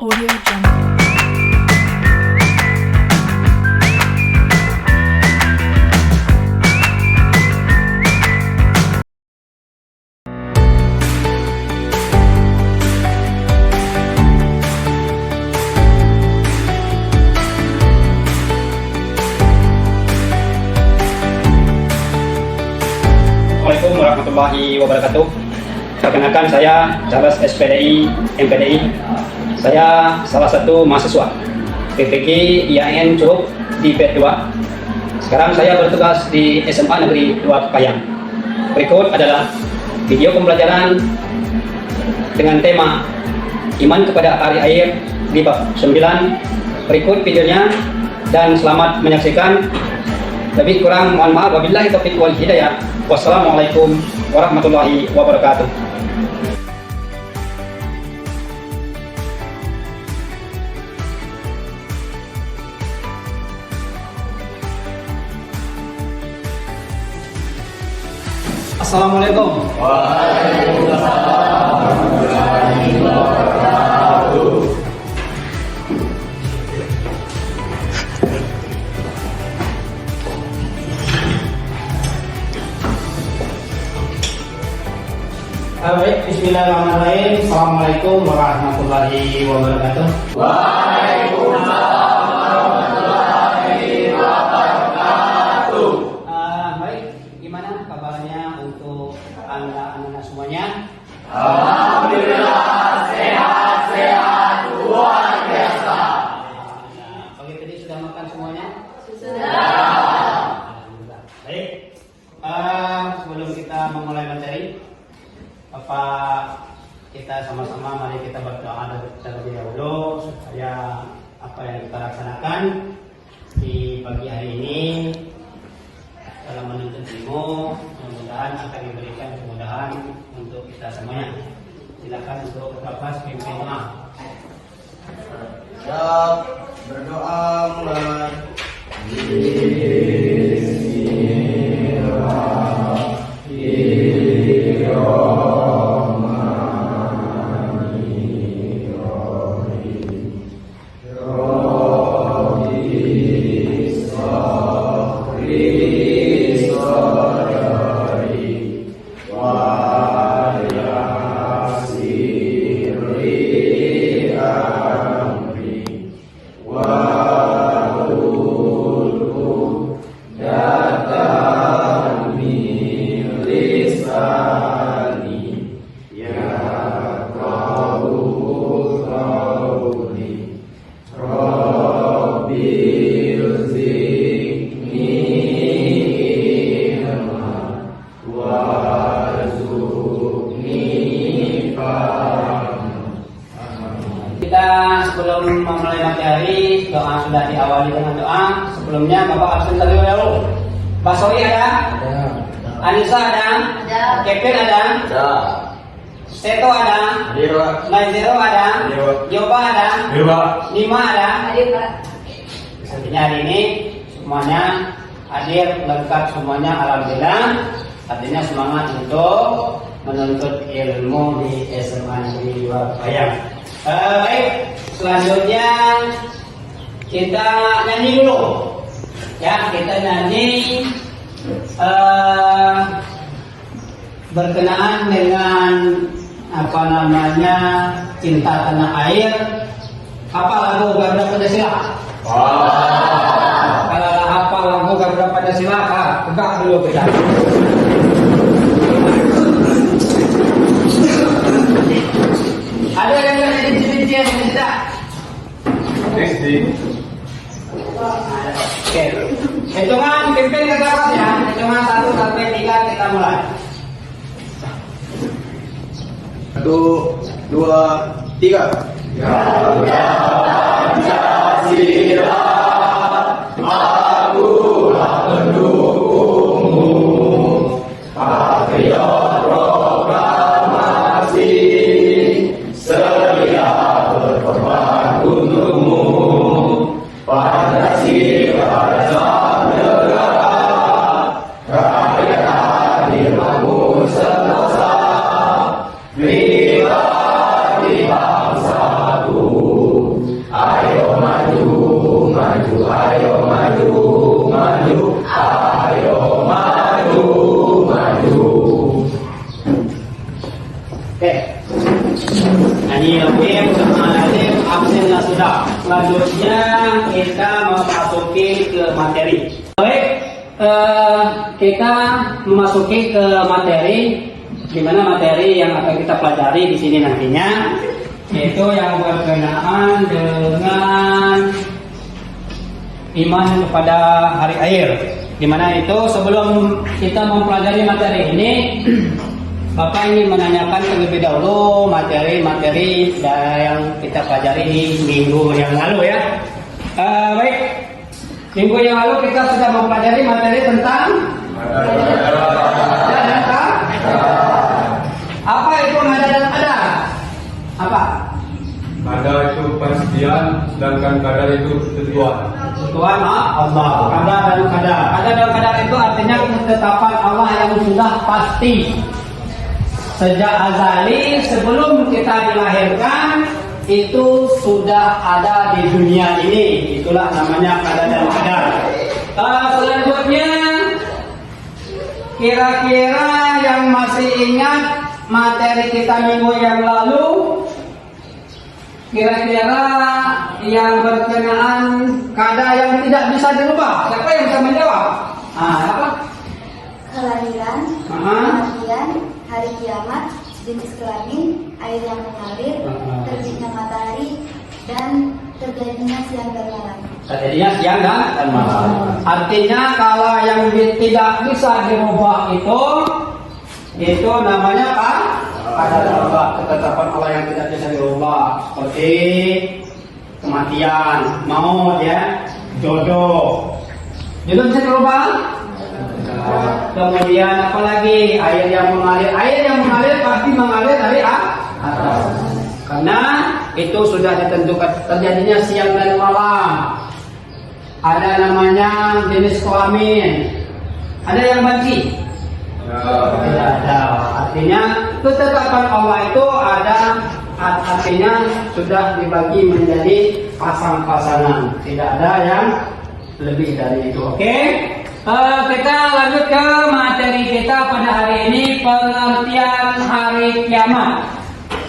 Audio Jungle. Assalamualaikum warahmatullahi wabarakatuh. Perkenalkan, saya Charles SPDI MPDI. Saya salah satu mahasiswa PPG IAIN Curug di PET 2. Sekarang saya bertugas di SMA Negeri 2 Kepayang. Berikut adalah video pembelajaran dengan tema Iman kepada Hari Air di bab 9. Berikut videonya dan selamat menyaksikan. Lebih kurang mohon maaf, wabillahi taufiq wal hidayah. Wassalamualaikum warahmatullahi wabarakatuh. Assalamualaikum. Waalaikumsalam warahmatullahi wabarakatuh. Baik, bismillahirrahmanirrahim. Assalamualaikum warahmatullahi wabarakatuh. Waalaikumsalam warahmatullahi wabarakatuh. Baik, gimana kabarnya untuk anak-anak semuanya? Alhamdulillah, sehat-sehat luar biasa. Pagi tadi sudah makan semuanya? Sudah. Alhamdulillah. Baik, sebelum kita memulai materi, kita sama-sama mari kita berdoa terlebih dahulu supaya apa yang kita laksanakan di pagi hari ini dalam menuntut ilmu mudah-mudahan akan diberikan kemudahan untuk kita semuanya. Silakan untuk Bapak pimpin doa. Siap, berdoa mulai. Kita sebelum memulai materi, doa sudah diawali dengan doa. Sebelumnya Bapak absen terlebih dahulu. Pak Sori ada? Anissa ada? Kevin ada? Seto ada? Maizero ada? Yoba ada? Nima ada? Artinya hari ini semuanya hadir lengkap semuanya, alhamdulillah. Artinya semangat untuk menuntut ilmu di SMA Negeri 2 Kepayang. Baik, selanjutnya kita nyanyi dulu. Ya, kita nyanyi berkenaan dengan apa namanya cinta tanah air. Apa lagu Garuda Pancasila? Kalau apa lagu Garuda Pancasila, tegak dulu kita. Ada yang nggak jadi cincin tidak? Oke, hitungan pimpin ke belakang ya. Hitungan 1 sampai 3 kita mulai. 1, 2, 3. Garuda Pancasila, akulah pendukungmu, patriot proklamasi, setia berkorban untukmu, Pancasila dasar negara, rakyat adil makmur sentosa, pribadi bangsaku. Sudah. Selanjutnya kita memasuki ke materi. Baik, kita memasuki ke materi, di mana materi yang akan kita pelajari di sini nantinya, yaitu yang berkenaan dengan iman kepada hari akhir. Di mana itu sebelum kita mempelajari materi ini, Bapak ingin menanyakan terlebih dahulu materi-materi yang kita pelajari di minggu yang lalu ya. Baik, minggu yang lalu kita sudah mempelajari materi tentang nada dan qadar. Apa itu nada dan qadar? Apa? Nada itu pastian, sedangkan qadar itu tentuan. Tuhan Allah. Qadar dan qadar. Qadar dan qadar itu artinya ketetapan Allah yang sudah pasti. Sejak azali sebelum kita dilahirkan itu sudah ada di dunia ini. Itulah namanya qadar dan qadar. Selanjutnya kira-kira yang masih ingat materi kita minggu yang lalu, kira-kira yang berkenaan qadar yang tidak bisa dirubah, siapa yang bisa menjawab? Apa? Kelahiran, kematian, hari kiamat, jenis kelamin, air yang mengalir, terbitnya matahari, dan terjadinya siang dan malam. Terjadinya siang dan malam. Artinya kalau yang tidak bisa dirubah itu namanya qadar, ketetapan Allah yang tidak bisa dirubah. Seperti kematian, maut ya, jodoh. Jodoh bisa dirubah? Kemudian apalagi air yang mengalir pasti mengalir dari atas, karena itu sudah ditentukan terjadinya siang dan malam. Ada namanya jenis kelamin, ada yang benci? Tidak ada. Artinya ketetapan Allah itu ada, artinya sudah dibagi menjadi pasang-pasangan, tidak ada yang lebih dari itu. Oke? Kita lanjut ke materi kita pada hari ini, pengertian hari kiamat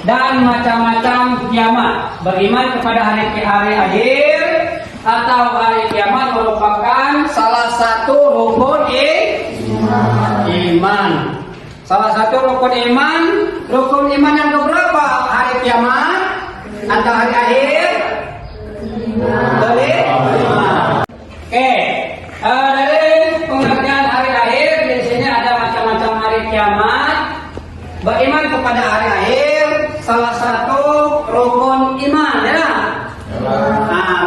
dan macam-macam kiamat. Beriman kepada hari akhir atau hari kiamat merupakan salah satu rukun iman. Salah satu rukun iman. Rukun iman yang keberapa? Hari kiamat atau hari akhir? Oke. Dari pengertian hari akhir, di sini ada macam-macam hari kiamat. Beriman kepada hari akhir salah satu rukun iman, ya.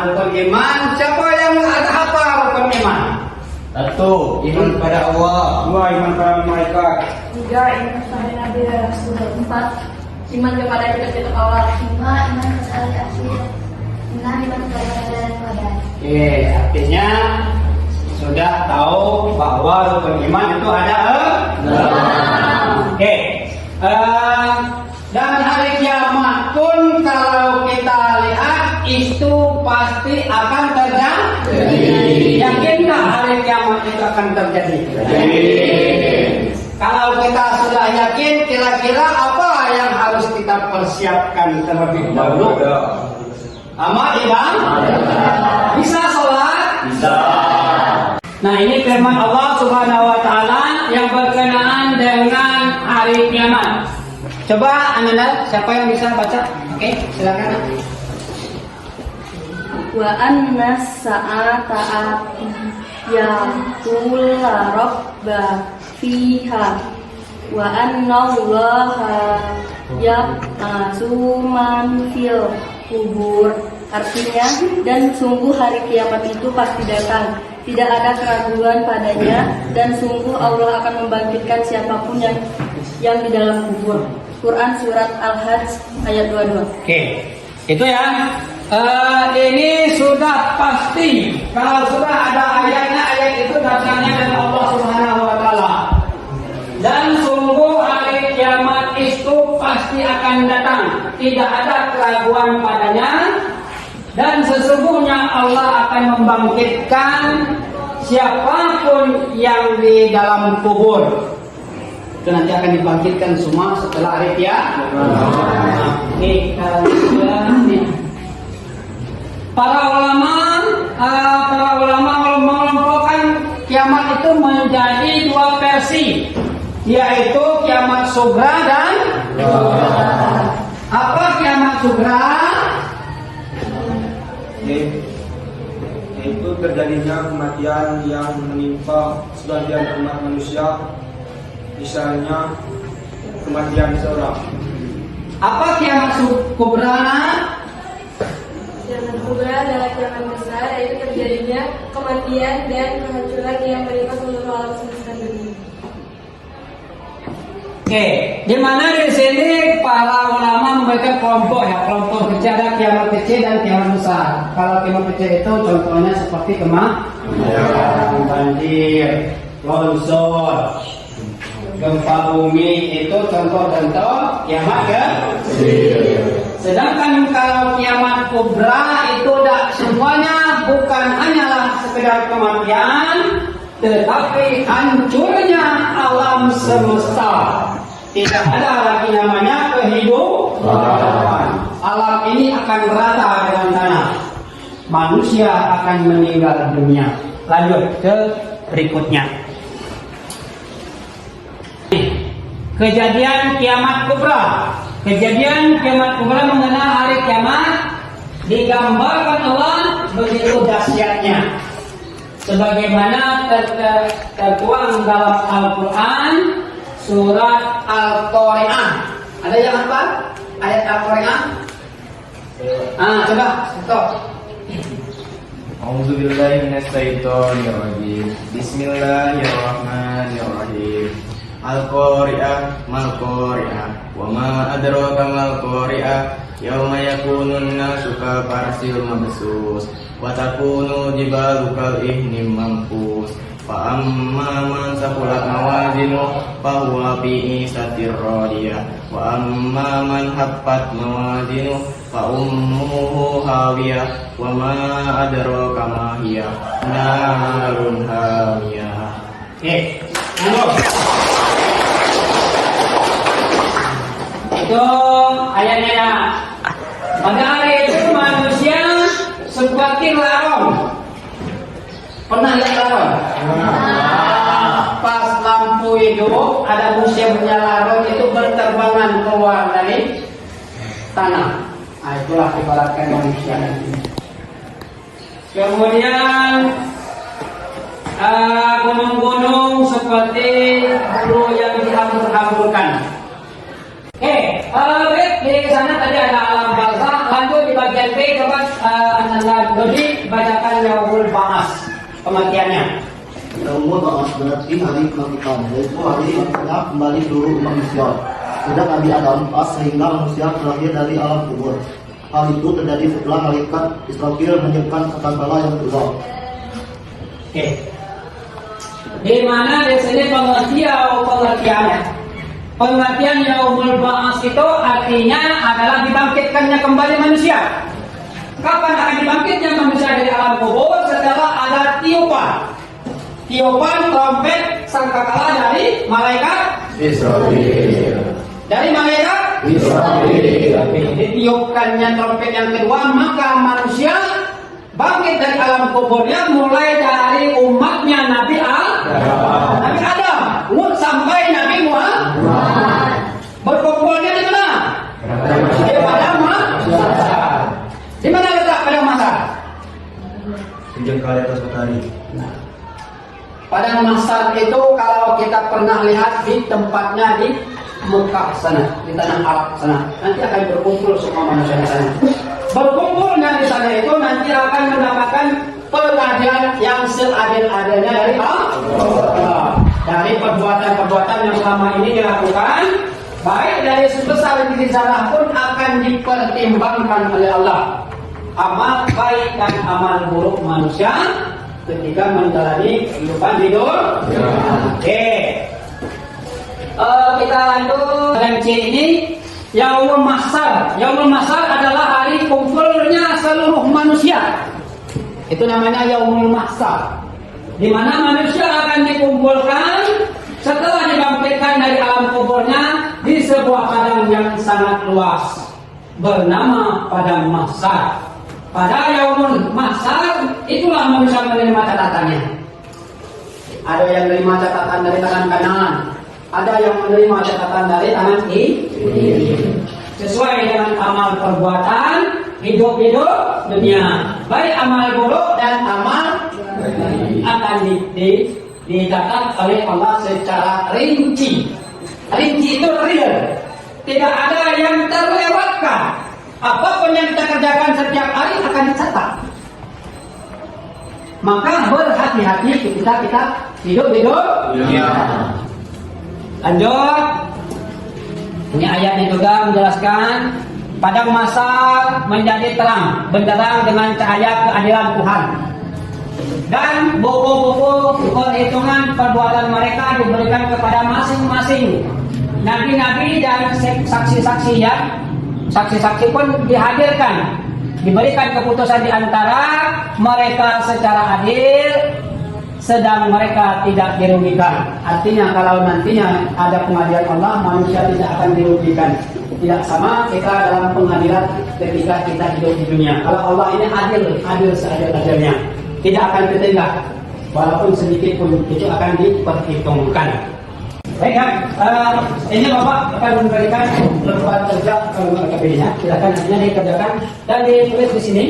Rukun iman. Siapa yang ada apa rukun iman? Satu, iman kepada Allah. Dua, iman kepada malaikat. Tiga, iman kepada Nabi dan Rasul. Empat, iman kepada kitab-kitab Allah. Lima, iman kepada hari akhir. Enam, iman kepada qadar dan qadar. Oke, artinya sudah tahu bahwa rukun iman itu ada Oke. Dan hari kiamat pun kalau kita lihat itu pasti akan terjadi. Yakinkah hari kiamat itu akan terjadi? Kalau kita sudah yakin, kira-kira apa yang harus kita persiapkan terlebih dahulu? Amal ibadah. Bisa sholat? Bisa. Nah, ini firman Allah Subhanahu wa taala yang berkenaan dengan hari kiamat. Coba Anda, siapa yang bisa baca? Oke, silakan. Wa anna sa'ata yatul rabba fiha wa anna allaha yab'atsu man fil kubur. Artinya, dan sungguh hari kiamat itu pasti datang, tidak ada keraguan padanya, dan sungguh Allah akan membangkitkan siapapun yang di dalam kubur. Quran surat Al-Hajj ayat 22. Oke, itu ya. Ini sudah pasti. Kalau sudah ada ayatnya, ayat itu datangnya dari Allah Subhanahu wa taala. Dan sungguh hari kiamat itu pasti akan datang, tidak ada keraguan padanya. Dan sesungguhnya Allah akan membangkitkan siapapun yang di dalam kubur. Itu nanti akan dibangkitkan semua setelah hari kiamat. Oke, kita lanjutkan. yaitu kiamat sugra dan apa kiamat sugra? Yaitu terjadinya kematian yang menimpa sebagian umat manusia, misalnya kematian seorang. Apa kiamat kubra? Kiamat kubra adalah kiamat besar, yaitu terjadinya kematian dan kehancuran yang menimpa seluruh alam semesta dunia. Oke, di mana di sini para ulama memberikan kelompok kecil, ada kiamat kecil dan kiamat besar. Kalau kiamat kecil itu contohnya seperti banjir, longsor, gempa bumi, itu contoh-contoh kiamat kecil. Sedangkan kalau kiamat kubra itu semuanya bukan hanyalah sekedar kematian, tetapi hancurnya alam semesta. Tidak ada lagi namanya kehidupan. Alam ini akan rata dengan tanah. Manusia akan meninggal dunia. Lanjut ke berikutnya. Kejadian kiamat kubra. Kejadian kiamat kubra mengenal hari kiamat digambarkan Allah begitu dahsyatnya. Sebagaimana tertuang dalam Al-Quran surat Al-Qari'ah. Ada yang apa? Ayat Al-Qari'ah? Coba stop. A'udzubillahi minasyaitonirrajim. Bismillahirrahmanirrahim. Al-Qari'ah mal-Qari'ah wa ma adraka mal-Qari'ah yauma yakunun nasu kafarsil mabsus wa takunu jibalu kal ihnim manfus fa amma man saqulat mawazinu fa huwa fi isatir radiyah wa amma man haffat mawazinu fa ummuhu hawiyah wa ma adraka ma hiya narun hamiyah. Itu ayatnya ya. Pada hari itu manusia seperti larong. Pernah lihat larong? Pas lampu hidup ada manusia punya larong itu berterbangan keluar dari tanah. Itulah ibaratkan manusia nanti. Kemudian gunung-gunung seperti bulu yang dihambur-hamburkan. Di sana tadi ada alam barzakh. Lanjut di bagian B, coba Anda Dodi bacakan Yaumul Ba'ats, kematiannya. Yaumul Ba'ats berarti hari kebangkitan, yaitu hari akhirnya kembali seluruh manusia. Sejak Nabi Adam pas sehingga manusia terlahir dari alam kubur. Hal itu terjadi setelah malaikat Israfil menyiapkan sangkakala yang kedua. Di mana di sini pengertiannya? Pengertian Yaumul Ba'ats itu artinya adalah dibangkitkannya kembali manusia. Kapan akan dibangkitnya manusia dari alam kubur? Setelah ada tiupan trompet sangkakala dari malaikat Israfil. Dari malaikat Israfil. Ditiupkannya trompet yang kedua, maka manusia bangkit dari alam kuburnya, mulai dari umatnya Nabi Adam sampai Nabi Muhammad. Berkumpulnya di mana? Di padang mahsyar. Di mana letak padang mahsyar? Sejengkal di atas matahari. Padang mahsyar itu kalau kita pernah lihat di tempatnya di Mekah sana, di tanah Arab sana, nanti akan berkumpul semua manusia di sana. Berkumpulnya di sana itu nanti akan mendapatkan pelajaran yang seadil-adilnya dari Allah. Dari perbuatan-perbuatan yang selama ini dilakukan, baik dari sebesar di sana pun akan dipertimbangkan oleh Allah. Amal baik dan amal buruk manusia ketika menjalani kehidupan hidup. Kita lanjut dengan C ini. Yaumul Mahsyar. Yaumul Mahsyar adalah hari kumpulnya seluruh manusia. Itu namanya Yaumul Mahsyar. Di mana manusia akan dikumpulkan setelah dibangkitkan dari alam kuburnya di sebuah padang yang sangat luas bernama Padang Mahsyar. Pada Yaumul Mahsyar itulah manusia menerima catatannya. Ada yang menerima catatan dari tangan kanan, ada yang menerima catatan dari tangan kiri. Sesuai dengan amal perbuatan hidup dunia, baik amal buruk dan amal akan dicatat oleh Allah secara rinci. Rinci itu real, tidak ada yang terlewatkan. Apapun yang kita kerjakan setiap hari akan dicatat. Maka berhati-hati ketika kita hidup. Ya. Lanjut. Ini ayatnya juga menjelaskan padang mahsyar menjadi terang benderang dengan cahaya keadilan Tuhan. Dan buku-buku perhitungan perbuatan mereka diberikan kepada masing-masing nabi-nabi dan saksi-saksi ya. Saksi-saksi pun dihadirkan, diberikan keputusan di antara mereka secara adil, sedang mereka tidak dirugikan. Artinya kalau nantinya ada pengadilan Allah, manusia tidak akan dirugikan. Tidak sama kita dalam pengadilan ketika kita hidup di dunia. Kalau Allah ini adil seadil-adilnya, tidak akan ketinggalan, walaupun sedikit pun itu akan diperhitungkan. Baik kan, ini Bapak akan memberikan lembaran kerja kalau KPD-nya. Silakan nantinya dikerjakan dan ditulis di sini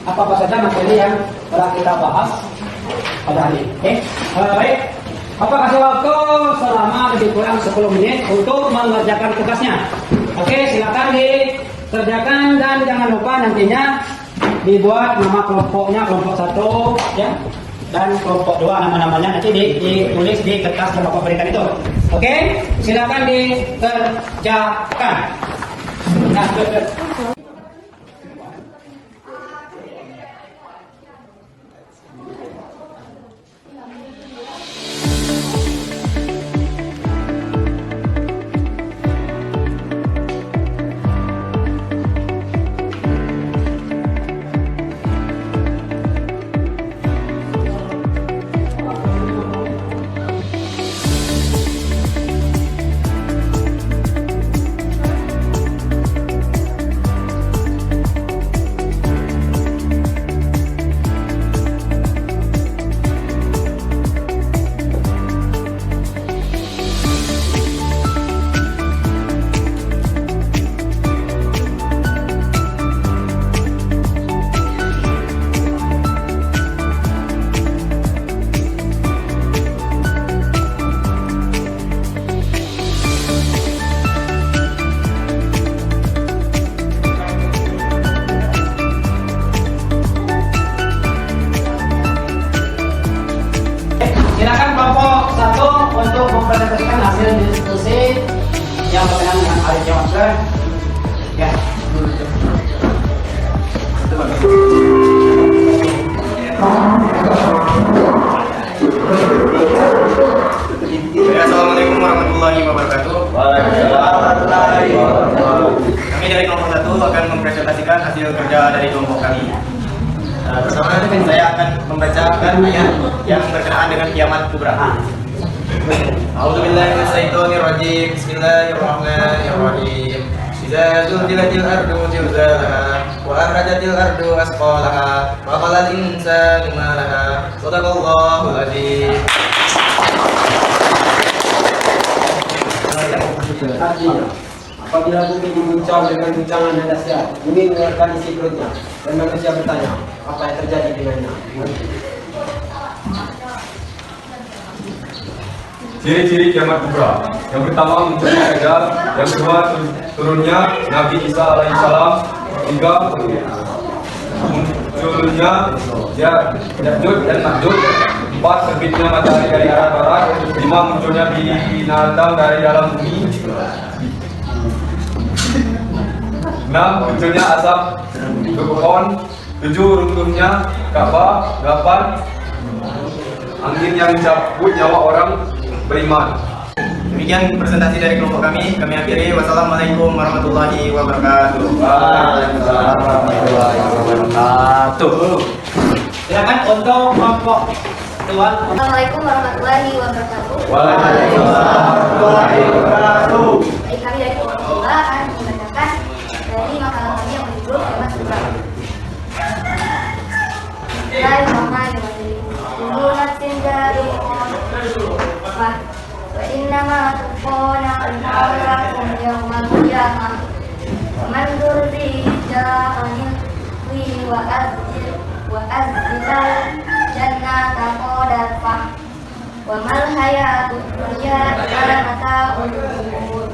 apa saja materi yang telah kita bahas pada hari ini. Oke, baik. Bapak kasih waktu selama lebih kurang 10 menit untuk mengerjakan tugasnya. Oke, silakan dikerjakan dan jangan lupa nantinya dibuat nama kelompoknya, kelompok 1 ya. Dan kelompok 2 nama-namanya nanti ditulis di kertas yang Bapak berikan itu. Oke, silakan dikerjakan. Nah, silakan kelompok 1 untuk mempresentasikan hasil diskusi yang berkenaan dengan hari Jawa. Ya. Assalamualaikum warahmatullahi wabarakatuh. Kami dari kelompok 1 akan mempresentasikan hasil kerja dari kelompok kami. Pertama saya akan membacakan ayat yang berkenaan dengan kiamat kubra. A'udzubillahi minasyaitonirrajim. Bismillahirrahmanirrahim. Idza zulzilatil ardu zilzalaha wa akhrajatil ardu asqalaha wa qalal insanu ma laha. Shadaqallahul adzim. Apabila bumi diguncang dengan guncangan yang dahsyat, bumi mengeluarkan isi perutnya, dan manusia bertanya, apa yang terjadi dengannya? Ciri-ciri kiamat kubra. Yang pertama munculnya Dajjal, yang kedua turunnya Nabi Isa alaihissalam, tiga munculnya Ya'juj dan Ma'juj, 4 terbitnya matahari dari arah barat, 5 munculnya binatang dari dalam bumi, 6 munculnya asap kebun, 7 runtuhnya Ka'bah, 8 angin yang mencabut nyawa orang beriman. Demikian presentasi dari kelompok kami. Kami akhiri. Wassalamualaikum warahmatullahi wabarakatuh. Waalaikumsalam warahmatullahi wabarakatuh. Silakan untuk kelompok Tuan. Assalamualaikum warahmatullahi wabarakatuh. Waalaikumsalam warahmatullahi wabarakatuh. Baik, kami dari kelompok 2 akan membacakan dari makalah kami yang berjudul Kiamat Kubra. Bismillahirrahmanirrahim. Kullu nafsin dha'iqatul maut wa innama Furqana anharakum yawmal qiyamah. Man durrija anil wa azilal jannata qadafah. Wa mal hayatud dunya illa mata'ul ghurur.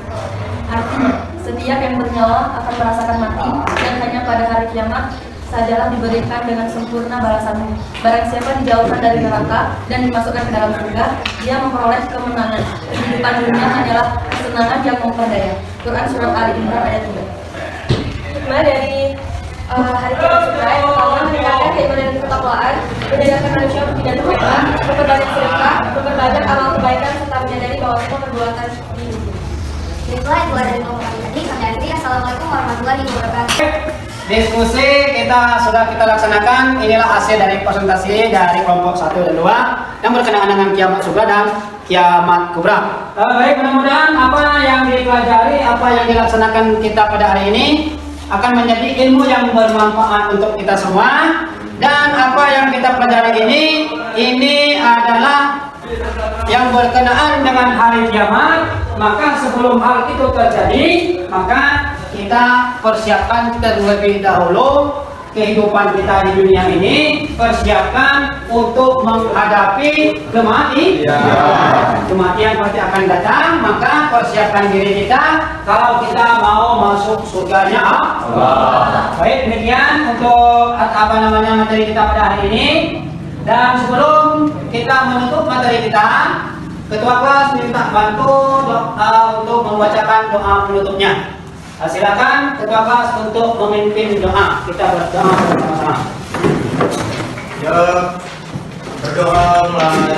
Artinya, setiap yang bernyawa akan merasakan mati dan hanya pada hari kiamat sajalah diberikan dengan sempurna balasanmu. Barang siapa dijauhkan dari neraka dan dimasukkan ke dalam surga, dia memperoleh kemenangan. Kehidupan dunia hanyalah kesenangan yang memperdaya. Quran Surat Ali Imran ayat 3. Hikmah dari hari kiamat surga yang pertama meningkatkan keimanan dan ketakwaan, menjadikan manusia tidak berdosa, memperbanyak sedekah, memperbanyak amal kebaikan serta menyadari bahwa semua perbuatan dihukum. Itulah dua dari kelompok kami tadi. Kami akhiri. Assalamualaikum warahmatullahi wabarakatuh. Diskusi sudah kita laksanakan. Inilah hasil dari presentasi dari kelompok 1 dan 2 yang berkenaan dengan kiamat surga dan kiamat kubra. Baik, mudah-mudahan apa yang dipelajari, apa yang dilaksanakan kita pada hari ini akan menjadi ilmu yang bermanfaat untuk kita semua. Dan apa yang kita pelajari ini adalah yang berkenaan dengan hari kiamat. Maka sebelum hal itu terjadi, maka kita persiapkan terlebih dahulu kehidupan kita di dunia ini, persiapkan untuk menghadapi kematian pasti akan datang. Maka persiapkan diri kita kalau kita mau masuk surganya Allah. Baik, demikian untuk materi kita pada hari ini. Dan sebelum kita menutup materi kita, Ketua kelas minta bantu doa untuk membacakan doa penutupnya. Silakan Ketua kelas untuk memimpin doa. Kita berdoa bersama-sama. Ya, berdoa mulai.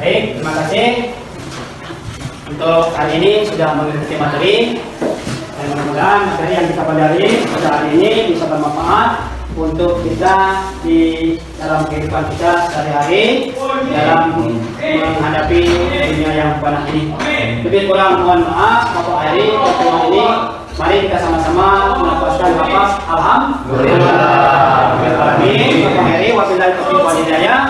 Baik, terima kasih untuk hari ini sudah mengikuti materi. Dan mudah-mudahan materi yang kita pelajari pada hari ini bisa bermanfaat untuk kita di dalam kehidupan kita sehari-hari dalam menghadapi dunia yang panas ini. Lebih kurang mohon maaf Bapak Heri pertemuan ini. Mari kita sama-sama melafazkan lafaz alhamdulillah. Bapak Heri, wabillahi taufiq wal hidayah.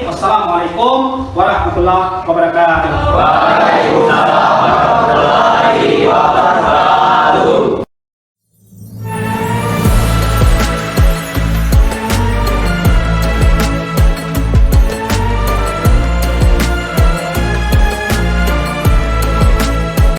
Wassalamualaikum warahmatullahi wabarakatuh. Waalaikumsalam warahmatullahi wabarakatuh.